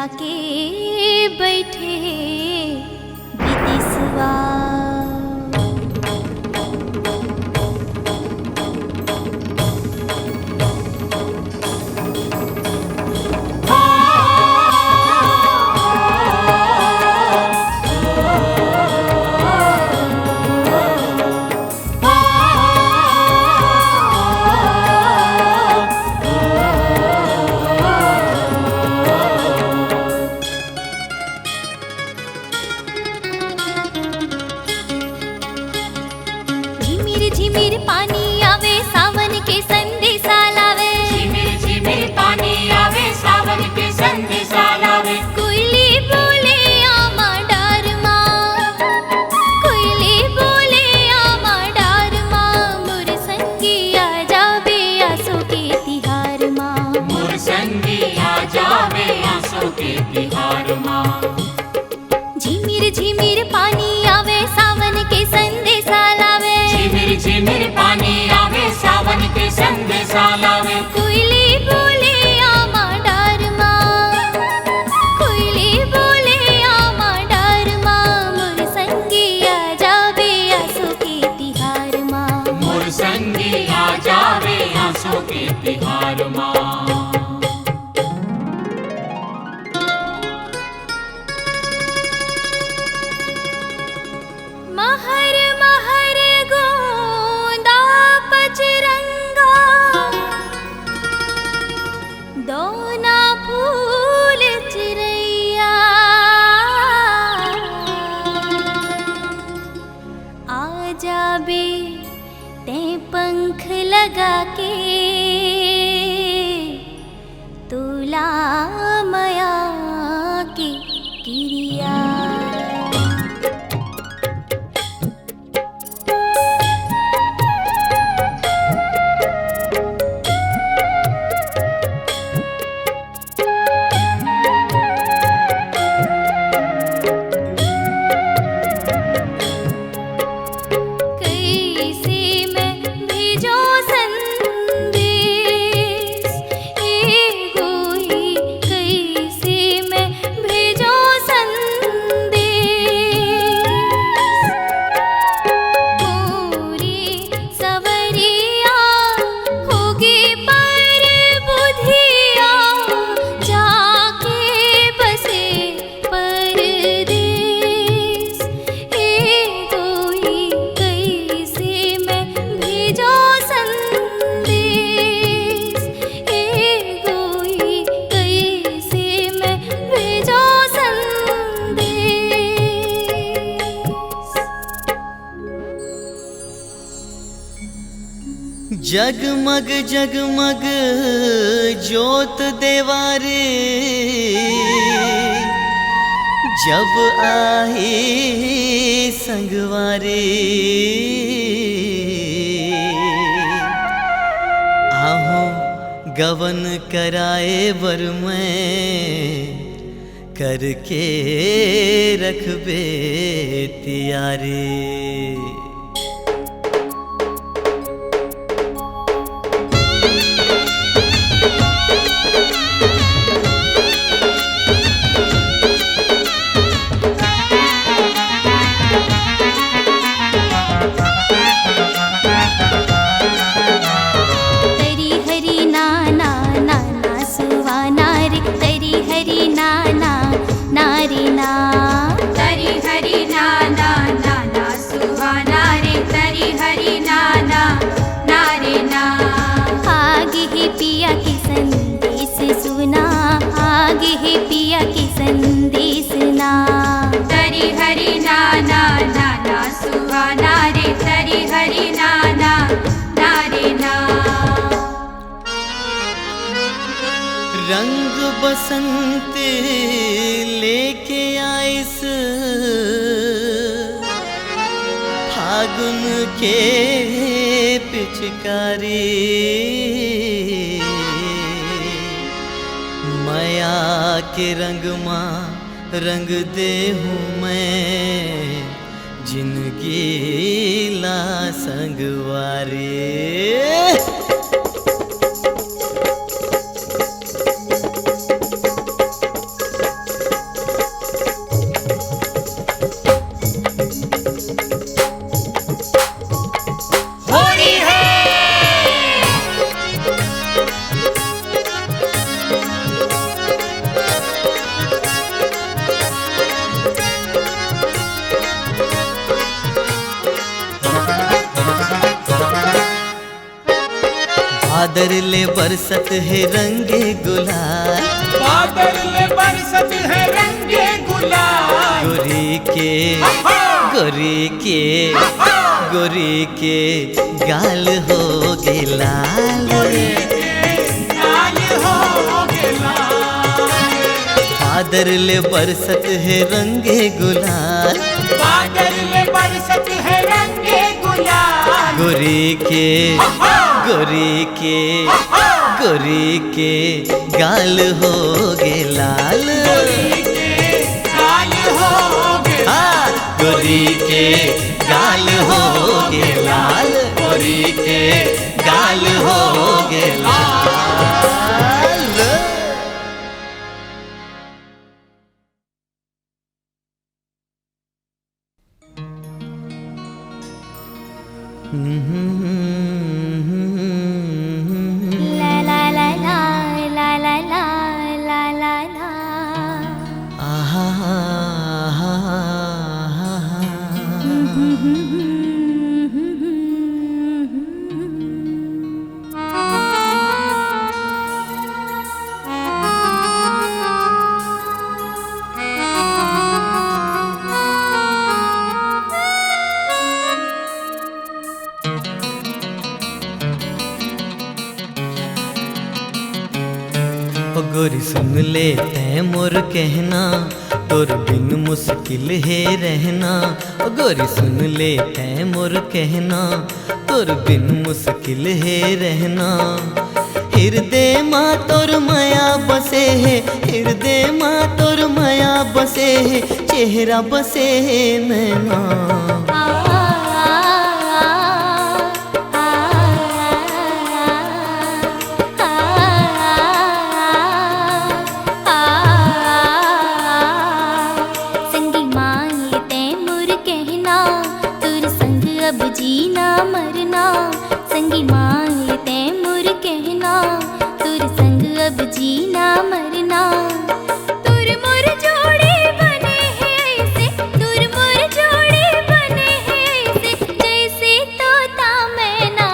जाके बैठे विदेशवा। झिमिर पानी आवे सावन के संदेशा लावे। झिमिर झिमिर पानी आवे सावन के संदेशा लावे। कोयली बोले आमा डार माँ, कोयली बोले आमा डार माँ, मोर संगी आ जावे आसो के तिहार माँ। मोर संगी आ जावे आसो के तिहार माँ। झिमिर झिमिर पानी आवे सावन के संदेशा लावे। झिमिर झिमिर पानी आवे सावन के संदेशा लावे। कोयली बोले आमा डार माँ, कोयली बोले आमा डार माँ, मोर संगी आ जावे आसो के तिहार माँ। मोर संगी आ जावे आसो के तिहार माँ। महर महर गोंदा पचरंगा, दोना फूल चिरैया, आ जाबे ते पंख लगा के, तुला मया की किरिया। जगमग जगमग ज्योत देवारे, जब आए संगवारे, आहो गवन कराए बर में, करके रखबे तियारे। पिया की संदेश सुना, आगे है पिया की संदेश ना। तरी हरि नाना नाना सुहाना रे, तरी हरि नाना नारे ना। रंग बसंत लेके आइस फागुन के पिचकारी, माया के रंग माँ रंग दे हूँ मैं, जिंदगी ला संगवारी। बादल ले बरसत है रंगे गुलाल, बादल में बरसत है रंगे गुलाल। गोरी के गोरी के गोरी के गाल हो गे लाल, लाल हो गे लाल। बादल ले बरसत है रंगे गुलाल, बादल में बरसत है रंगे गुलाल। गोरी के गोरी के गोरी के गाल हो गे लाल, लाल हो गे हाँ, गोरी के गाल हो गे लाल, गोरी के गाल हो गे लाल। ला ला ला ला ला ला ला ला ला ला। आहा ओ गोरी सुन ले तै मोर कहना, तोर बिन मुश्किल है रहना। ओ गोरी सुन ले तै मोर कहना, तोर बिन मुश्किल है रहना। हृदय माँ तोर माया बसे है, हृदय माँ तोर माया बसे है, चेहरा बसे है नैना। संगी मांगे तैमूर कहना, तुर संग अब जीना मरना। संगी मांगे तैमूर कहना, तुर संग अब जीना मरना। तुर मोर जोड़े बने हैं ऐसे, तुर मोर जोड़े बने हैं ऐसे, जैसे तोता मैना।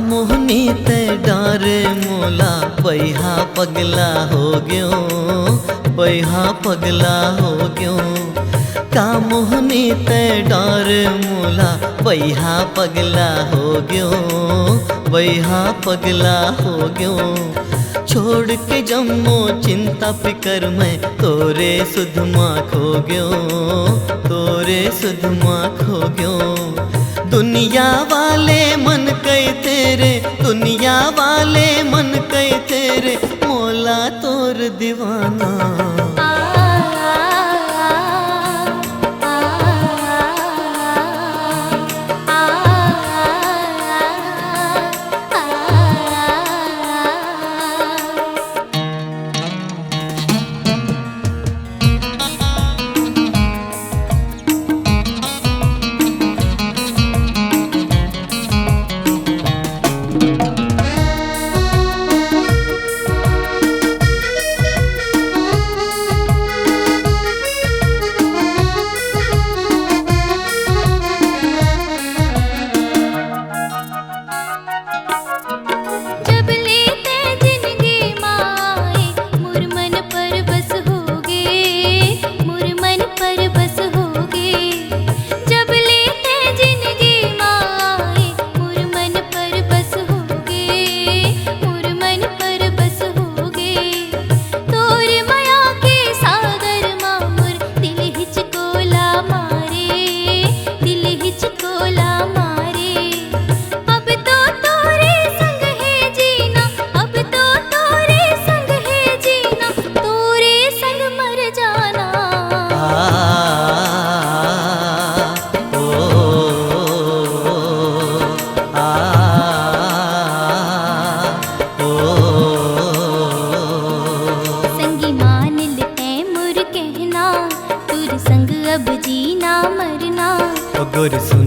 मोहनी ते डारे मोला, बैहा पगला हो गयो, बैहा पगला हो गयो। का मोहनी ते डारे मोला, बैहा पगला हो गयो, बैहा पगला हो गयो। छोड़ के जम्मो चिंता फिकर में, तोरे सुध माँ खो गयो, तोरे सुध माँ खो गयो। दुनिया वाले मन कई तेरे, दुनिया वाले मन कई तेरे, मोला तोर दीवाना।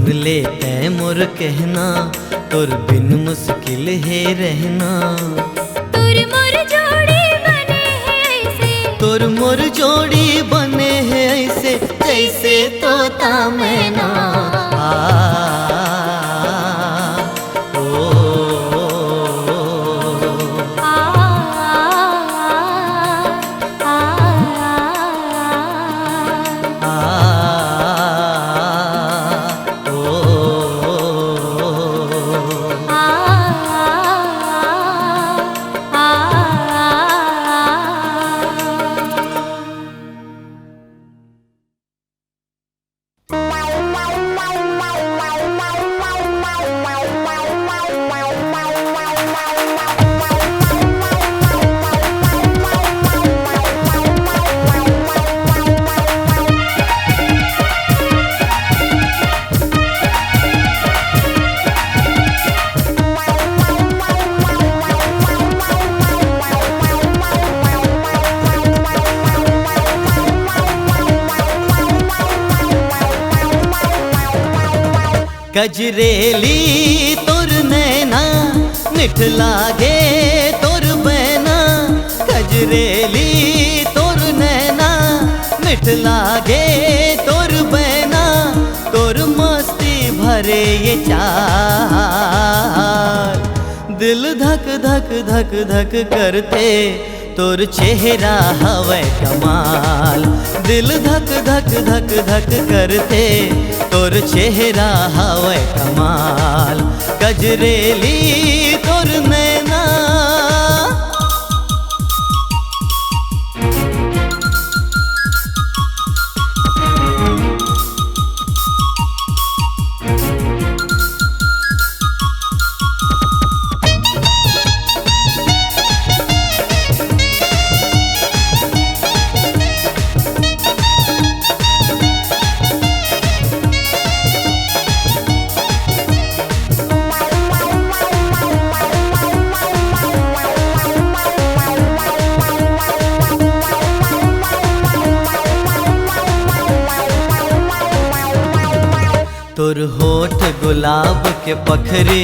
सुन ले तै मोर कहना, तोर बिन मुश्किल है रहना। तुर मोर जोड़ी बने हैं ऐसे, तोर मोर जोड़ी बने हैं ऐसे, जैसे तोता मैना। गजरेली तोर नैना, मिठ लागे तोर बैना। गजरेली तोर नैना, मिठ लागे तोर बैना। तोर मस्ती भरे ये चार, दिल धक धक धक धक करते। तोर चेहरा हवे कमाल, दिल धक धक धक धक करते। तोर चेहरा हवे कमाल, गजरेली तोर नैना। तोर होठ गुलाब के पखरे,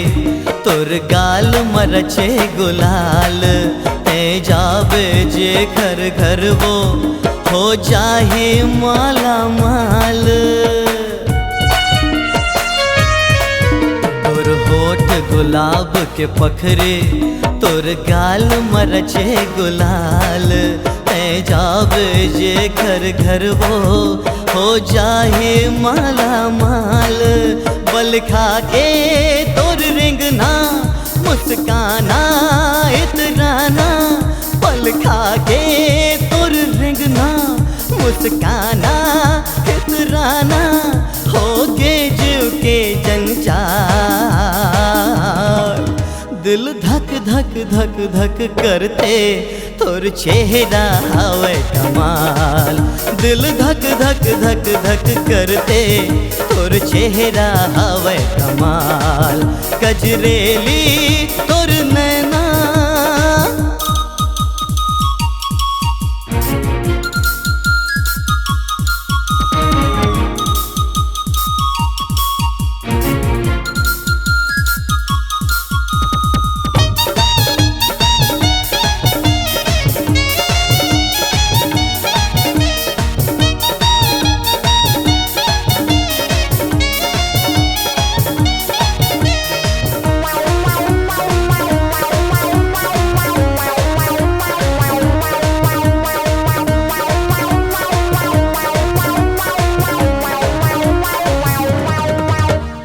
तोर गाल मरचे गुलाल। ते जावे जे घर घर वो हो जाहे माला माल। तोर होठ गुलाब के पखरे, तोर गाल मरचे गुलाल। ते जावे जे घर घर वो हो जाए माला माल। बल खा के तोर रिंगना, मुस्काना इतराना। बल खा के तोर रिंगना, मुस्काना इतराना। हो गे जीव के जंजाल, दिल धक धक धक धक करते। तोर चेहरा हवे कमाल, दिल धक धक धक धक करते। तोर चेहरा हवे कमाल, गजरेली तोर नैना।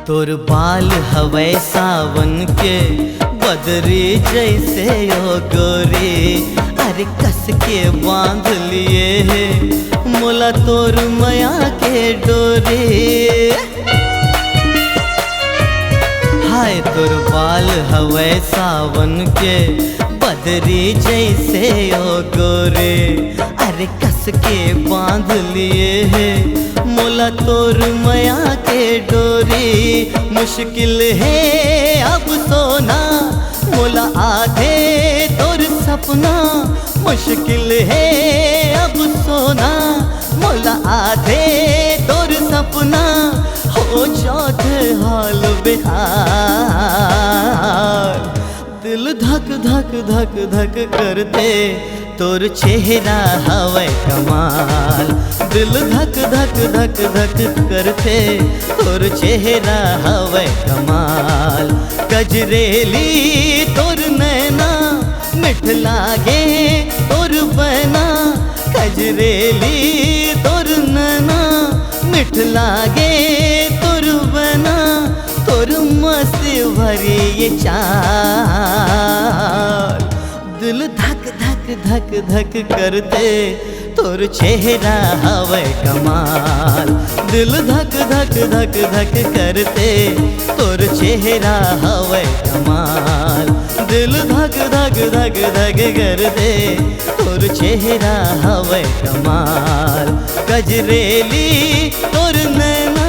तोर बाल हवे सावन के बदरी जैसे ओ गोरी। अरे कस के बांध लिए है मोला तोर माया के डोरी। हाय तोर बाल हवे सावन के बदरी जैसे ओ गोरे। अरे कस के बांध लिए है मोला तोर माया के डोरी। मुश्किल है अब सोना मोला आधे तोर सपना। मुश्किल है अब सोना मोला आधे तोर सपना। हो जात हाल बेहाल। दिल धक धक धक धक करते तोर चेहरा हवे कमाल। दिल धक धक धक धक करते तोर चेहरा हवे कमाल। कजरेली तोर नैना मिठ लागे तोर बना। कजरेली तोर नैना मिठ लागे तोर बना। तोर मस्त भरे ये चाल। दिल धक धक धक धक करते तोर चेहरा हवे कमाल। दिल धक धक धक धक करते तोर चेहरा हवे कमाल। दिल धक धक धक धक करते तोर चेहरा हवे कमाल। गजरेली तोर नैना।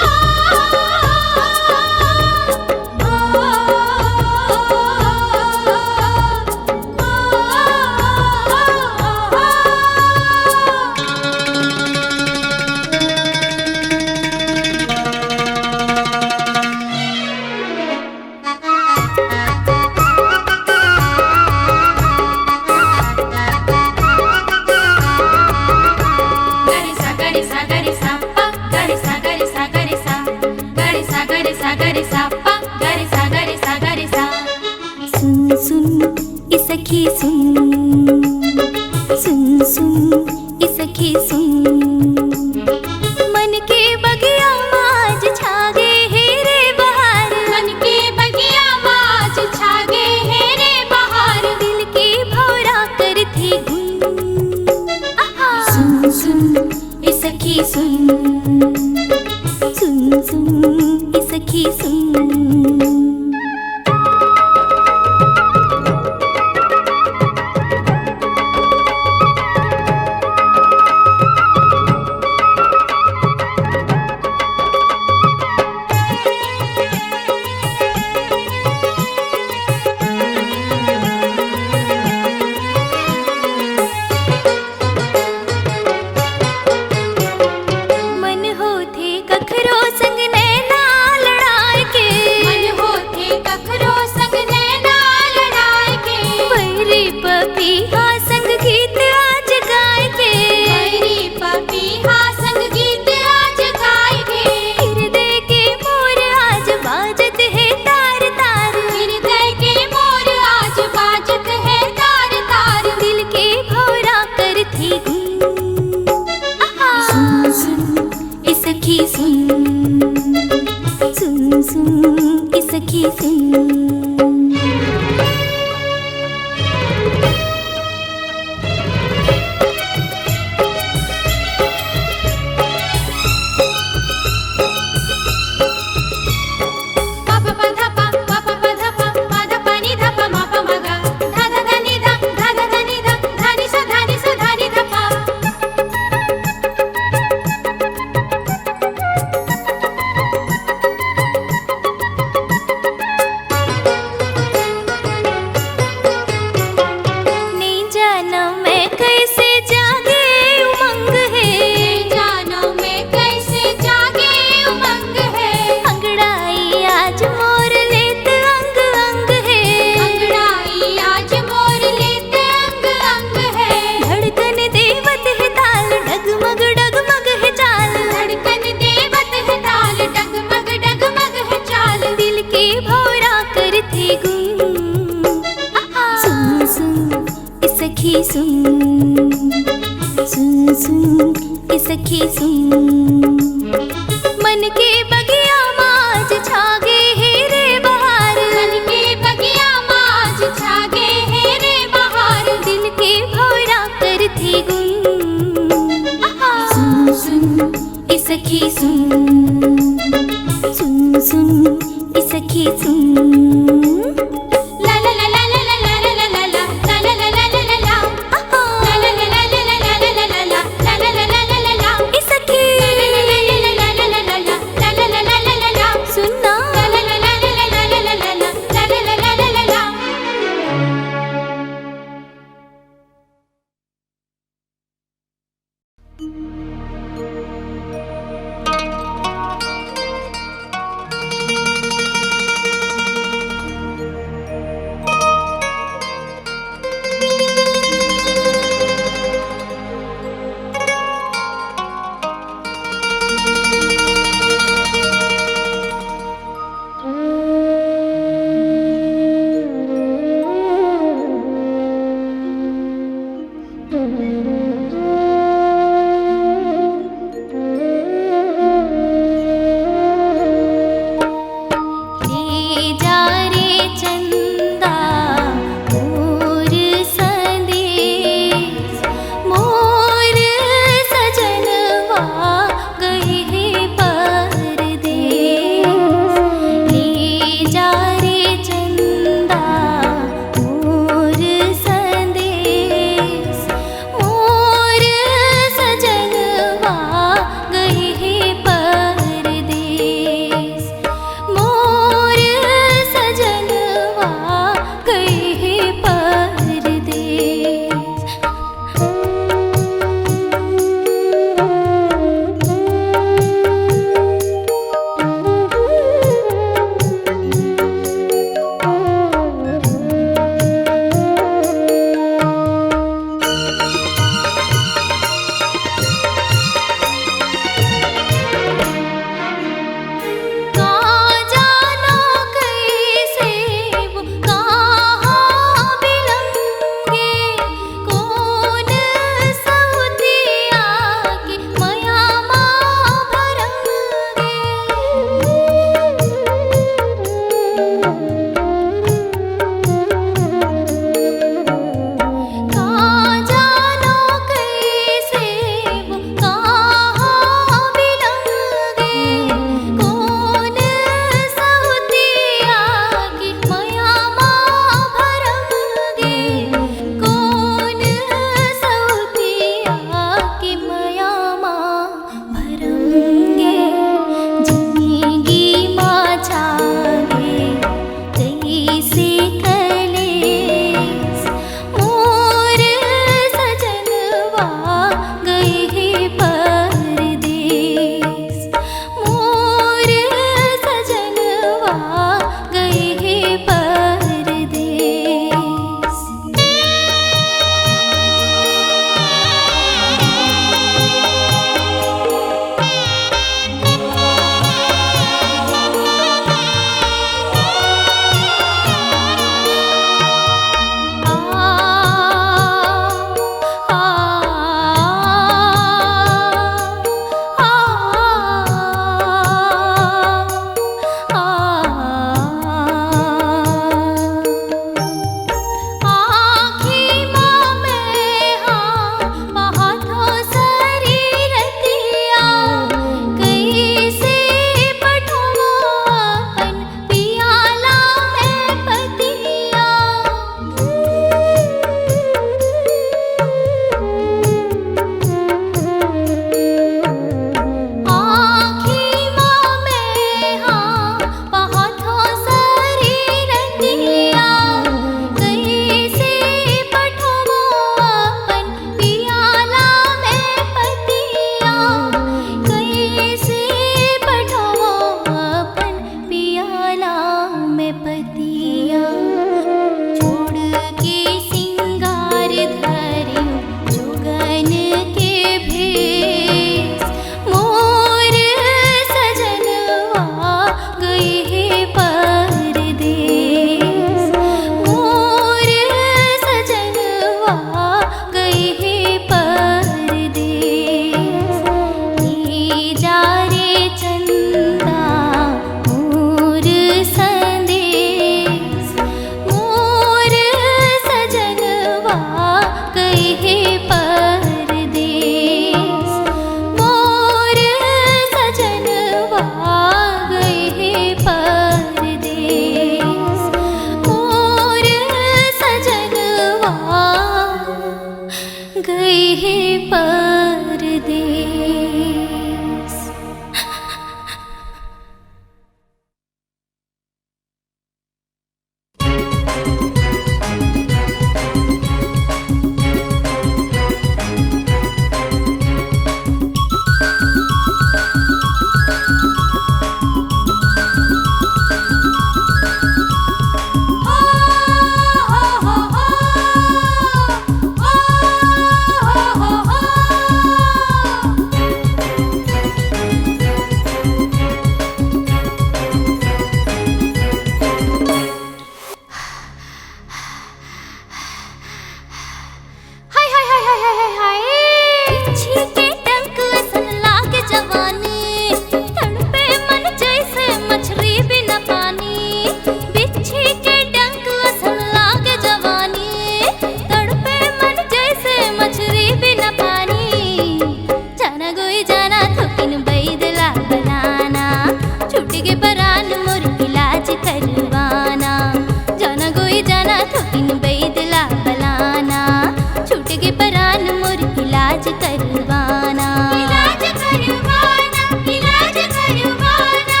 इलाज करवाना। इलाज करवाना, इलाज करवाना।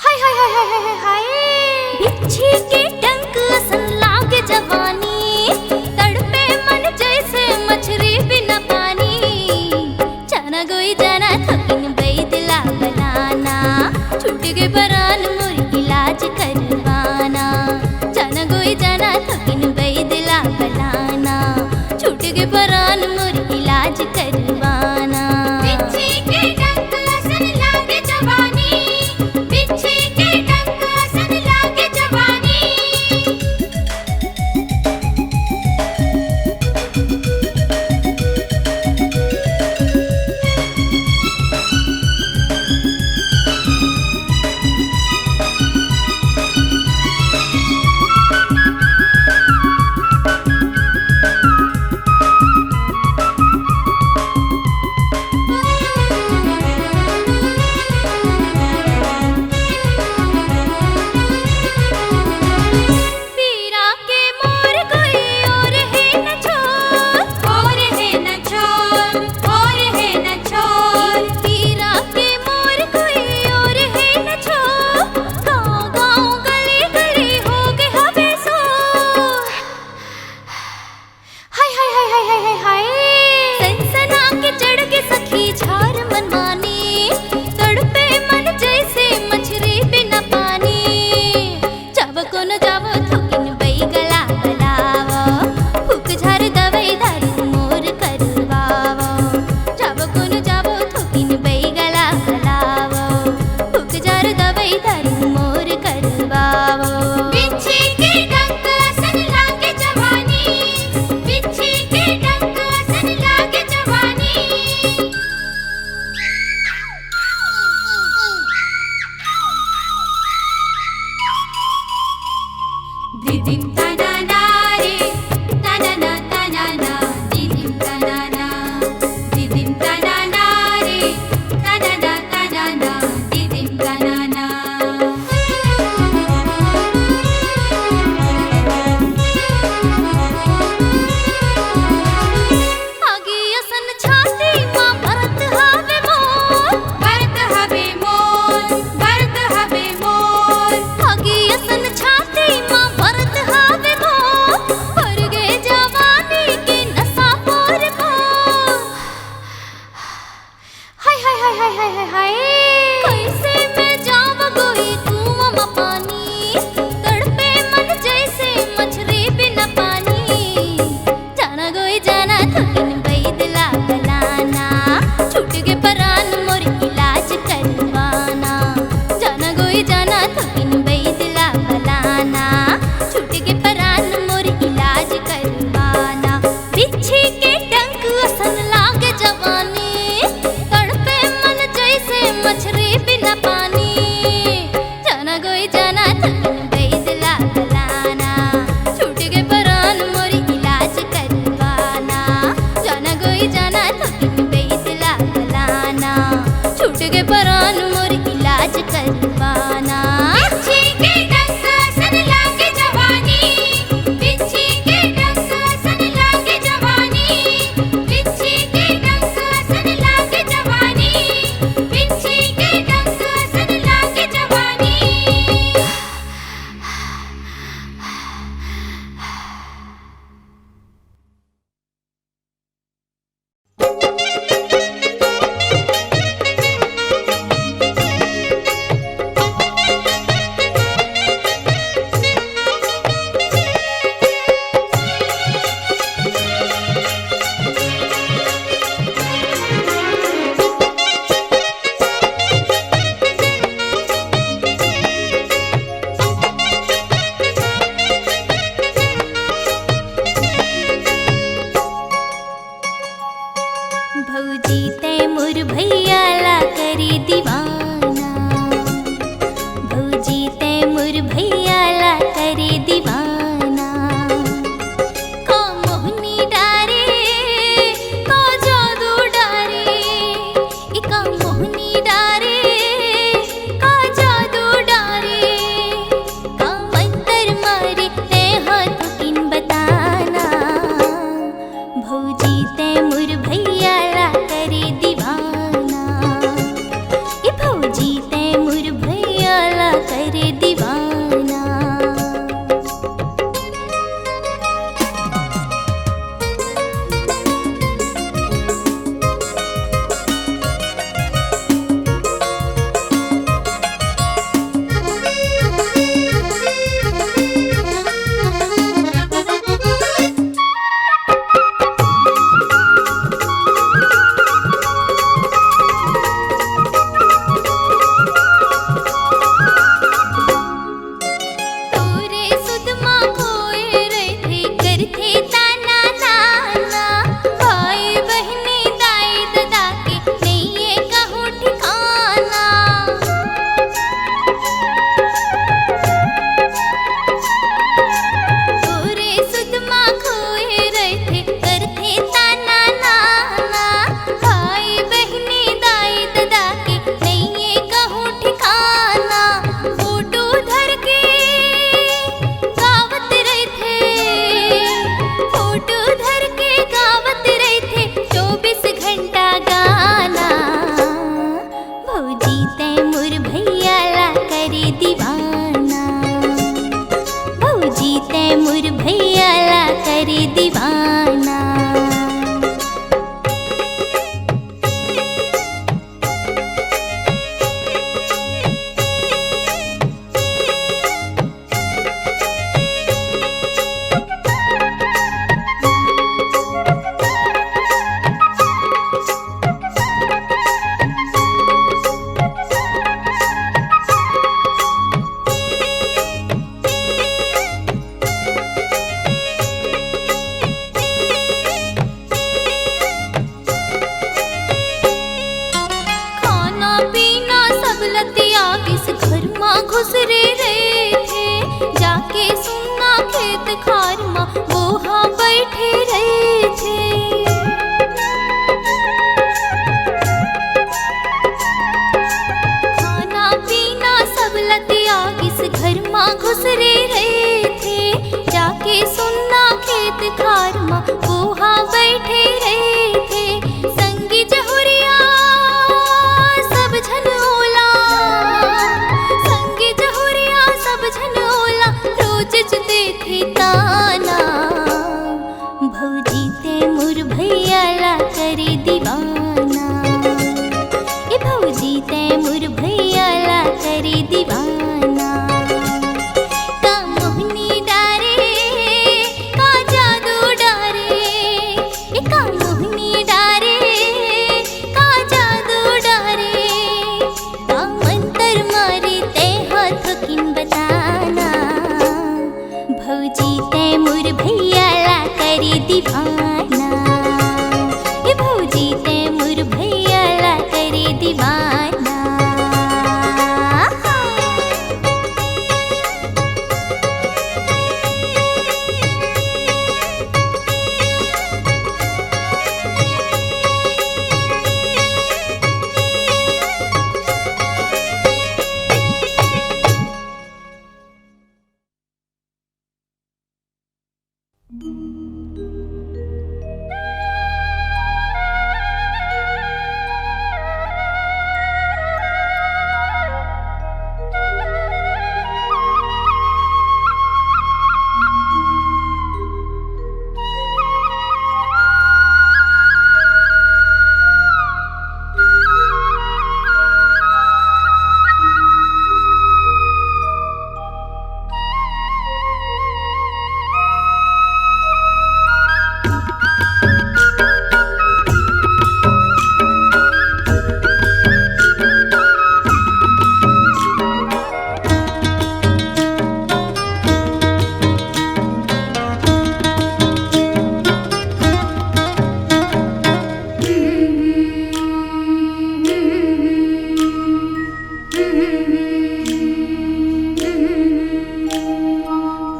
हाय हाय हाय हाय हाय हाय। बिच्छी के डंक असन लागे जवानी, तड़पे मन जैसे मछली बिना पानी। जाना गोई जाना थकिन बैदला बनाना, छूट के परान मोर इलाज करवाना। जाना गोई जाना थकिन बैदला बनाना, छूट के परान मोर इलाज करवाना। बिच्छी के डंक असन लागे जवानी, बिच्छी के डंक असन लागे जवानी। पीरा के मोर कोई और है न छोर, और है न छोर, और है न छोर। पीरा के मोर कोई और है न छोर। गाँव गाँव गली गली हो गए हवे सो। हाय हाय हाय हाय हाय हाय हाय। सनसना के चढ़ के सखी झार मनमानी, तड़पे मन जैसे मछली बिना पानी। जाव को न जाव थुकिन बई गला गलावा, फूक झार दवाई दारू मोर करवावा। जाव को न जाव थुकिन बई गला गलावा, फूक झार दवाई दारू मोर करवावा। बिच्छी के डंक असन लागे जवानी, बिच्छी के डंक असन लागे जवानी। दिदिम तनाना रे, तनाना तनाना, दिदिम तनाना, दिदिम तनाना रे, तनाना तनाना, दिदिम तनाना। आगे असन छाती मां भरत हावे मोर, भरत हवे मोर, भरत हवे मोर। आगे असन छाती मां भरत हावे मोर। भर गए जवानी की नशा पोर को। हाय हाय हाय हाय हाय हाय हाय। कैसे मैं जाव गोई कुआं में पानी, तड़पे मन जैसे मछली बिना पानी। जाना गोई जाना थकिन बैदला बनाना, छूट के परान मोर इलाज करवाना। जाना गोई जाना थकिन बैदला बनाना, छूट के परान मोर इलाज करवाना। बिच्छी के डंक असन लागे जवानी, तड़पे मन जैसे मछली बिना पानी। जाना गोई जाना थकिन बैदला बनाना, छूट के परान मोर इलाज करवाना। जाना गोई जाना थकिन बैदला बनाना, छूट के परान मोर इलाज करवाना। बिच्छी के डंक असन लागे जवानी, बिच्छी के डंक असन लागे जवानी, बिच्छी के डंक असन लागे जवानी, बिच्छी के डंक असन लागे जवानी। भौजी तैमूर भैया ला करे दीवाना, ए भौजी तैमूर भैया ला करे दीवाना। का मोहनी डारे का जादू डारे, ए का मोहनी डारे का जादू डारे, का मंतर मारे ते हाथ किन बताना। भौजी तैमूर भैया ला करे दीवाना, ए भौजी तैमूर भैया ला करे दीवाना।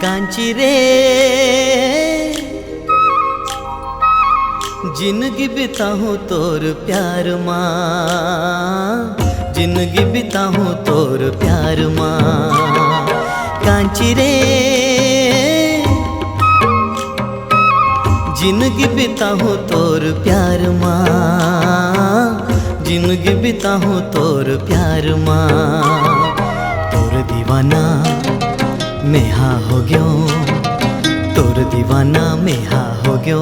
कांची रे जिंदगी बिताऊं तोर प्यार माँ, जिंदगी बिताऊं तोर प्यार माँ। कांची रे जिंदगी बिताऊं तोर प्यार माँ, जिंदगी बिताऊं तोर प्यार माँ। तोर दीवाना मैं हाँ हो गयो, तोर दीवाना मैं हाँ हो गयो,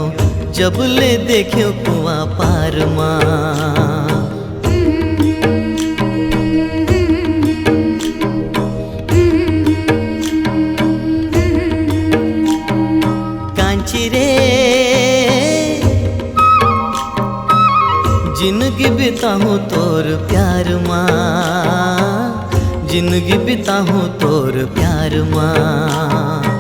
जब ले देखियो कुआं पार माँ। कांची रे जिंदगी बिताऊं तोर प्यार माँ, जिंदगी बिताऊं तोर प्यार माँ।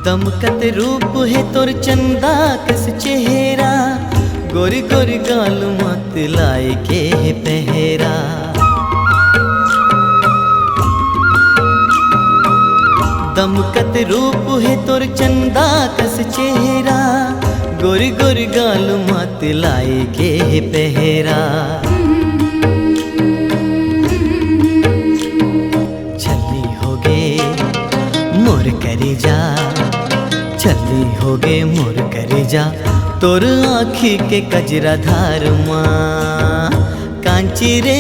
दमकत रूप है तोर चंदा कस चेहरा, गोरी गोरी गाल मत लाई के है पहरा। दमकत रूप है तोर चंदा कस चेहरा, गोरी गोरी गाल मत लाई के है पहरा। छली होगे मोर करी जा, छली होगे मोर करे जा, तोर आँखी के कजरा धार माँ। कांची रे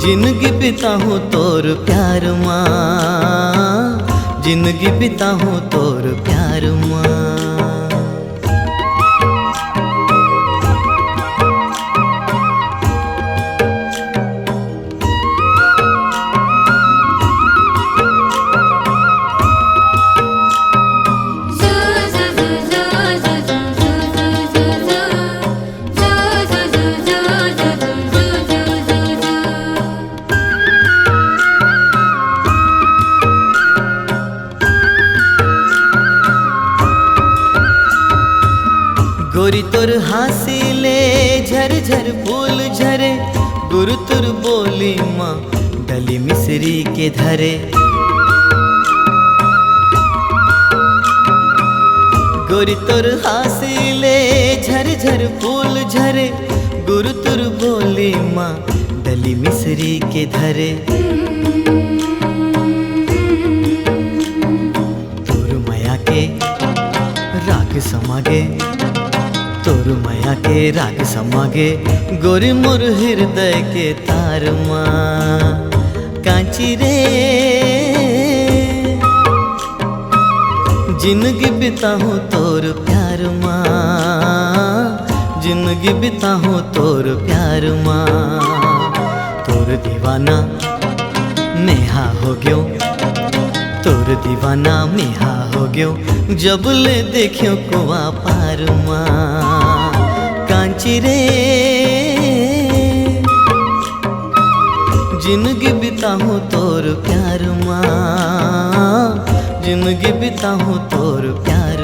जिंदगी बिताऊं तोर प्यार माँ, जिंदगी बिताऊं तोर प्यार माँ। गोरी तोर हासिले झर झर फूल झरे, गुरु तुर बोली माँ डली मिसरी के धरे। गोरी तोर हासिले झर झर फूल झरे गुरु तुर बोली माँ डली मिसरी के धरे तोर माया के राग समागे तोर माया के राग समागे गोरी मोर हृदय के तार माँ कांची रे जिंदगी बिताऊं तोर प्यार माँ जिंदगी बिताऊं तोर प्यार माँ तोर दीवाना नेहा हो गयो तोर दीवाना मेहा हो गयो जब ले देखियो कुआ पार माँ कांची रे जिंदगी बिताऊं तोर प्यार माँ जिंदगी बिताऊं तोर प्यार